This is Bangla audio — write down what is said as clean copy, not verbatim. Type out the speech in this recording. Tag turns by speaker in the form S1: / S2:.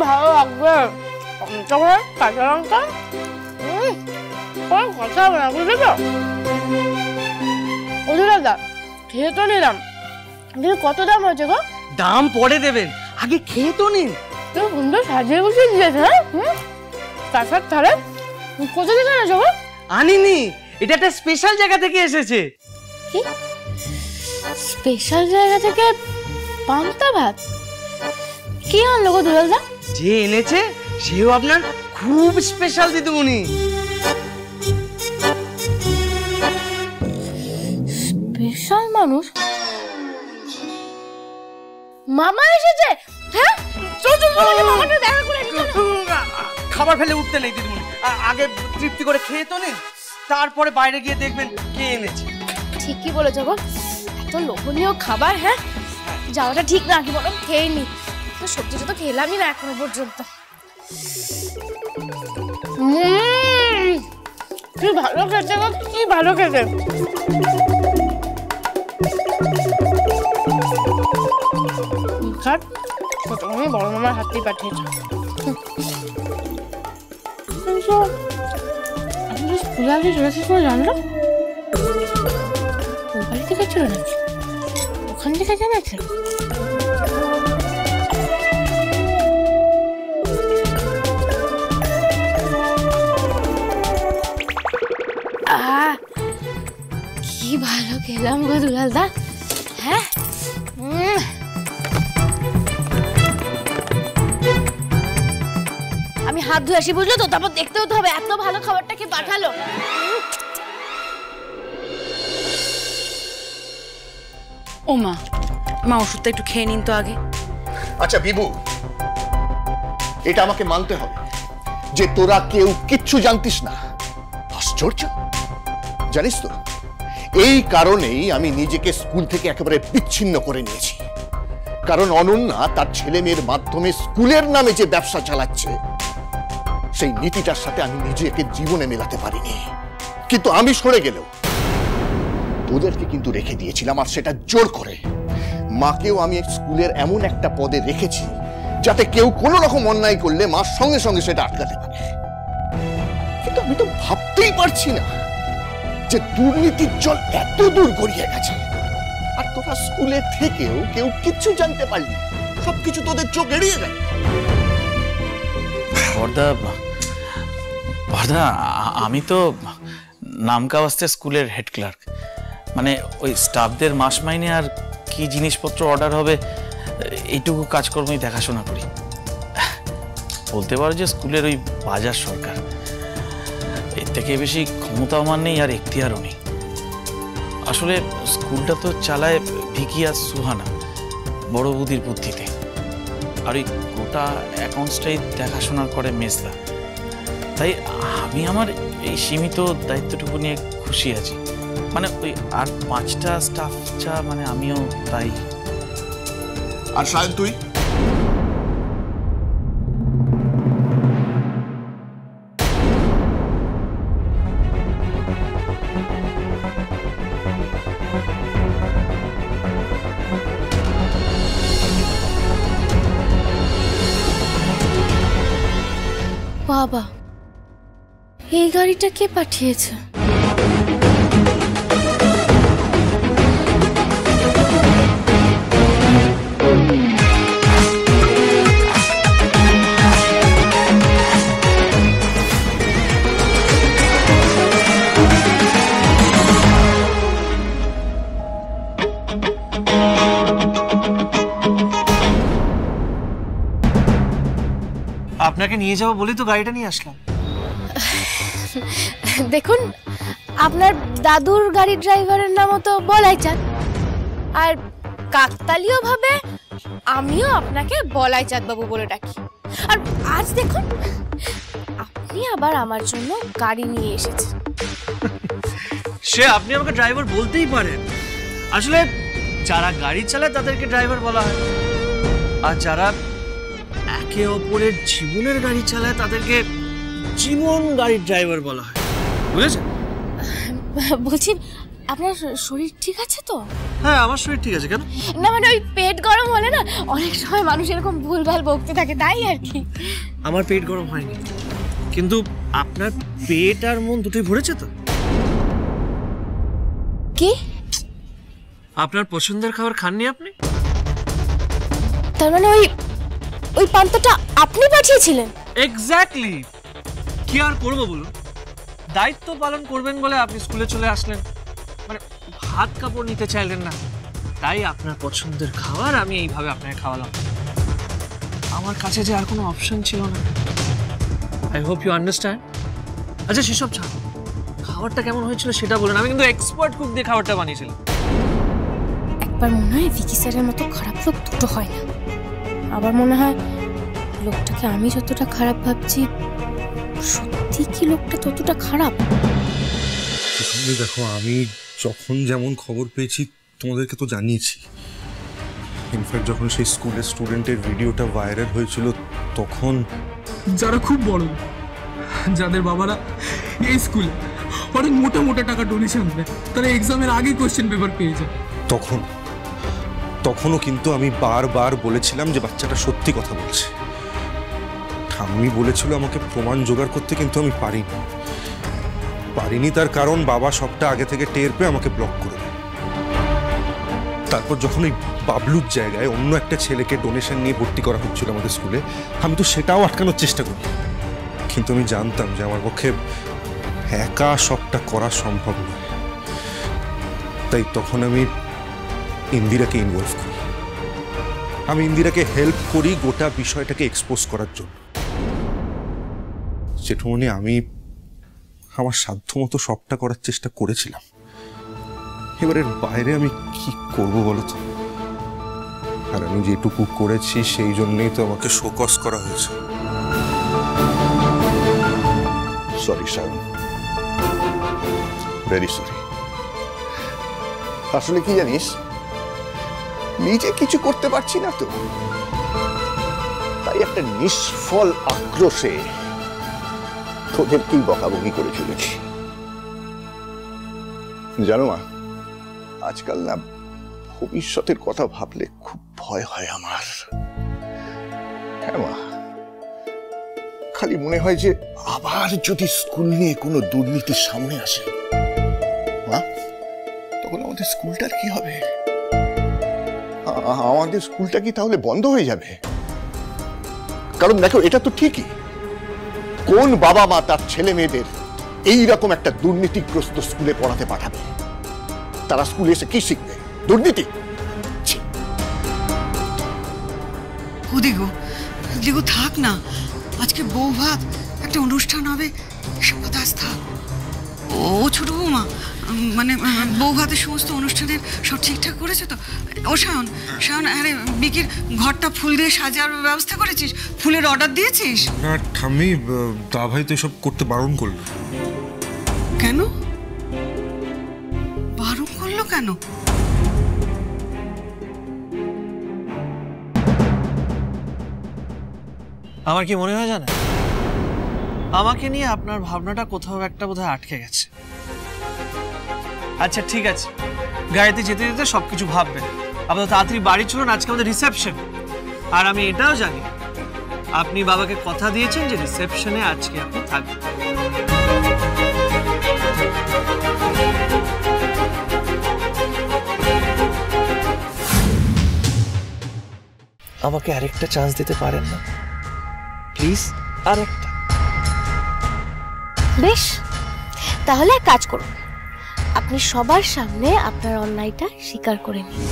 S1: ভালো লাগবে। তবে কাঁচা লঙ্কা কোনো কথা হবে না, বুঝলি তো? ওদের দাদা খেয়ে তো নিলাম, কিন্তু কত দাম হয়েছে গো?
S2: দাম পরে দেবেন, আগে খেয়ে তো নিন।
S1: তো সুন্দর সাজিয়ে গুছিয়ে দিয়েছে। হ্যাঁ, তারপর তাহলে কোথা থেকে এনেছো গো?
S2: আনিনি, এটা একটা স্পেশাল জায়গা থেকে এসেছে।
S1: কি স্পেশাল জায়গা থেকে পান্তা ভাত? কি আনলো গো দুলালদা?
S2: যে এনেছে সেও আপনার খুব স্পেশাল দিদিমণি।
S1: স্পেশাল মানুষ? মামা এসেছে? হ্যাঁ, চল মামাকে দেখা করে নি।
S2: খাবার ফেলে উঠতে নেই দিদিমণি, আগে তৃপ্তি করে খেয়ে তো নিন, তারপরে বাইরে গিয়ে দেখবেন কে এনেছে।
S1: ঠিকই বলেছো গো, এত লোভনীয় খাবার। হ্যাঁ, যাওয়াটা ঠিক না, কি বলো? খেয়ে নি, তো সবজিটা তো খেলামই না এখনো পর্যন্ত। কি ভালো খেতে গো, কি ভালো খেতে। আমি বড় মামার হাতেই পাঠিয়েছি। আমি স্কুলে আগে চলেছিস বলে জানলো? ওই বাড়ি থেকে ছিল নাকি? ওখান থেকে জানাচ্ছে? কি ভালো খেলাম গো দুলালদা। হ্যাঁ, আমি হাত ধুয়ে আসি, বুঝলো তো? তারপর দেখতেও তো হবে এত ভালো খাবারটা কে পাঠালো।
S3: ও মা, মা ওষুধটা একটু খেয়ে নিন তো আগে।
S4: আচ্ছা বিভু, এটা আমাকে মানতে হবে যে তোরা কেউ কিচ্ছু জানতিস না। আশ্চর্য। জানিস তো, এই কারণেই আমি নিজেকে স্কুল থেকে একেবারে বিচ্ছিন্ন করে নিয়েছি। কারণ অনন্যা তার ছেলে মেয়ের মাধ্যমে স্কুলের নামে যে ব্যবসা চালাচ্ছে, সেই নীতিটার সাথে আমি নিজেকে জীবনে মেলাতে পারিনি। কিন্তু আমি সরে গেলেও তোদেরকে কিন্তু রেখে দিয়েছিলাম, আর সেটা জোর করে। মাকেও আমি স্কুলের এমন একটা পদে রেখেছি যাতে কেউ কোনো রকম অন্যায় করলে মার সঙ্গে সঙ্গে সেটা আটকাতে পারে। কিন্তু আমি তো ভাবতেই পারছি না যে দুর্নীতির জল এত দূর গড়িয়ে গেছে, আর তোরা স্কুলে থেকেও কেউ কিচ্ছু জানতে পারলি। সবকিছু তোদের চোখ এড়িয়ে গেল।
S5: আমি তো নামকাওয়াস্তে স্কুলের হেড ক্লার্ক, মানে ওই স্টাফদের মাস মাইনে আর কি জিনিসপত্র অর্ডার হবে এইটুকু কাজকর্মই দেখাশোনা করি। বলতে পারো যে স্কুলের ওই বাজার সরকার। এর থেকে বেশি ক্ষমতা আমার নেই, আর এখতিয়ারও নেই। আসলে স্কুলটা তো চালায় ভিকি আর সুহানা, বড় বুদির বুদ্ধিতে, আর ওই গোটা অ্যাকাউন্টসটাই দেখাশোনা করে মেজদা। তাই আমি আমার এই সীমিত দায়িত্বটুকু নিয়ে খুশি আছি। মানে ওই আর 5টা স্টাফ যা, মানে আমিও তাই।
S4: আর সায়ন তুই?
S1: বাবা, এই গাড়িটা কে পাঠিয়েছে?
S2: আপনাকে নিয়ে যাবো বলে তো গাড়িটা নিয়ে আসলাম।
S1: দেখুন, আপনার দাদুর গাড়ির ড্রাইভারের নামও তো বলাই চাঁদ, আর কাকতালীয় ভাবে আমিও আপনাকে বলাই চাঁদ বাবু বলে ডাকি। আর আজ দেখুন, আপনি আবার আমার জন্য গাড়ি নিয়ে এসেছেন।
S2: সে আপনি আমাকে ড্রাইভার বলতেই পারেন। আসলে যারা গাড়ি চালায় তাদেরকে ড্রাইভার বলা হয়, আর যারা একে অপরের জীবনের গাড়ি চালায় তাদেরকে জীবন গাড়ির ড্রাইভার বলা হয়, বুঝেছেন?
S1: বলছি, আপনার শরীর ঠিক আছে তো?
S2: হ্যাঁ, আমার শরীর ঠিক আছে। কেন?
S1: না মানে ওই পেট গরম হলে না না অনেক সময় মানুষ এরকম ভুলভাল বকতে থাকে, তাই আর কি।
S2: আমার পেট গরম হয়নি, কিন্তু আপনার পেট আর মন দুটোই ভরেছে তো?
S1: কি?
S2: আপনার পছন্দের খাবার খাননি আপনি?
S1: তার মানে ওই পান্তাটা আপনি পাঠিয়েছিলেন?
S2: এক্স্যাক্টলি। কি আর করবো বলুন, দায়িত্ব পালন করবেন বলে আপনি স্কুলে চলে আসলেন, মানে হাত কাপড় নিতে চাইলেন না, তাই আপনার পছন্দের খাবার আমি এইভাবে আপনাকে খাওয়ালাম। আমার কাছে যে আর কোনো অপশন ছিল না। I hope you understand. আচ্ছা সেসব ছাড়, খাবারটা কেমন হয়েছিল সেটা বলুন। আমি কিন্তু এক্সপার্ট কুক দিয়ে খাবারটা বানিয়েছিলাম।
S1: একবার মনে হয় ভিকি স্যারের মতো খারাপ লোক দুটো হয় না, আবার মনে হয় লোকটাকে আমি যতটা খারাপ ভাবছি সত্যি কি লোকটা ততটা খারাপ।
S6: দেখো, আমি যখন যেমন খবর পেয়েছি তোমাদেরকে তো জানিয়েছি। ইনফ্যাক্ট যখন সেই স্কুলের স্টুডেন্টের ভিডিওটা ভাইরাল হয়েছিল তখন
S7: যারা খুব বড়, যাদের বাবারা এই স্কুলে অনেক মোটা মোটা টাকা ডোনেশন দেয়, তারা এক্সামের আগে কোয়েশ্চেন পেপার পেয়ে যায়।
S6: তখনও কিন্তু আমি বারবার বলেছিলাম যে বাচ্চাটা সত্যি কথা বলছে। ঠাম্মি বলেছিল আমাকে প্রমাণ জোগাড় করতে, কিন্তু আমি পারিনি। তার কারণ বাবা সবটা আগে থেকে টের পেয়ে আমাকে ব্লক করে দেয়। তারপর যখন ওই বাবলুর জায়গায় অন্য একটা ছেলেকে ডোনেশন নিয়ে ভর্তি করা হচ্ছিল আমাদের স্কুলে, আমি তো সেটাও আটকানোর চেষ্টা করি, কিন্তু আমি জানতাম যে আমার পক্ষে একা সবটা করা সম্ভব নয়। তাই তখন আমি ইন্দিরাকে ইনভলভ করি। আমি ইন্দিরাকে হেল্প করি গোটা বিষয়টাকে এক্সপোজ করার জন্য। জেঠুমনি, আমি আমার সাধ্যমতো সবটা করার চেষ্টা করেছিলাম। এবারের বাইরে আমি কি করব বলো তো? আর আমি যেটুকু করেছি সেই জন্যই তো আমাকে শোকজ করা হয়েছে।
S4: Sorry Sayan, very sorry. আসলে কি জানিস, নিজে কিছু করতে পারছি না তো, তাই একটা নিষ্ফল আক্রোশে তোদেরকেই বকাবকি করে চলেছি। জানো মা, আজকাল না ভবিষ্যতের কথা ভাবলে খুব ভয় হয় আমার। হ্যাঁ মা, খালি মনে হয় যে আবার যদি স্কুল নিয়ে কোনো দুর্নীতির সামনে আসে, মা, তখন আমাদের স্কুলটার কি হবে? আমাদের স্কুলটা কি তাহলে বন্ধ হয়ে যাবে? কারণ দেখো, এটা তো ঠিকই, কোন বাবা মা তার ছেলে মেয়েদের এইরকম একটা দুর্নীতিগ্রস্ত স্কুলে পড়াতে পাঠাবে? তারা স্কুলে এসে কি শিখবে? দুর্নীতি।
S3: দিগু থাক না, আজকে বউ ভাত একটা অনুষ্ঠান হবে, এসব কথা আজ থাক। ও ছোট বৌমা, মানে বউ ভাতের সমস্ত অনুষ্ঠানের সব ঠিকঠাক করেছে তো? ও সায়ন, আরে বিকির ঘরটা ফুল দিয়ে সাজার ব্যবস্থা করেছিস? ফুলের অর্ডার দিয়েছিস?
S6: না ঠাম্মি, দা ভাই তো এসব করতে বারণ করলো।
S3: কেন বারণ করলো কেন?
S2: আমার কি মনে হয় জানেন, আমাকে নিয়ে আপনার ভাবনাটা কোথাও একটা বোধহয় আটকে গেছে। আচ্ছা ঠিক আছে, গাড়িতে যেতে যেতে সবকিছু ভাববেন। আপনার তাড়াতাড়ি বাড়ি চলুন, আজকে আমাদের রিসেপশন। আর আমি এটাও জানি আপনি বাবাকে কথা দিয়েছেন যে রিসেপশনে আজকে আপনি থাকবেন। আমাকে আরেকটা চান্স দিতে পারেন না প্লিজ? আরেকটা।
S1: বেশ, তাহলে এক কাজ করুন, আপনি সবার সামনে আপনার অন্যায়টা স্বীকার করে নিন।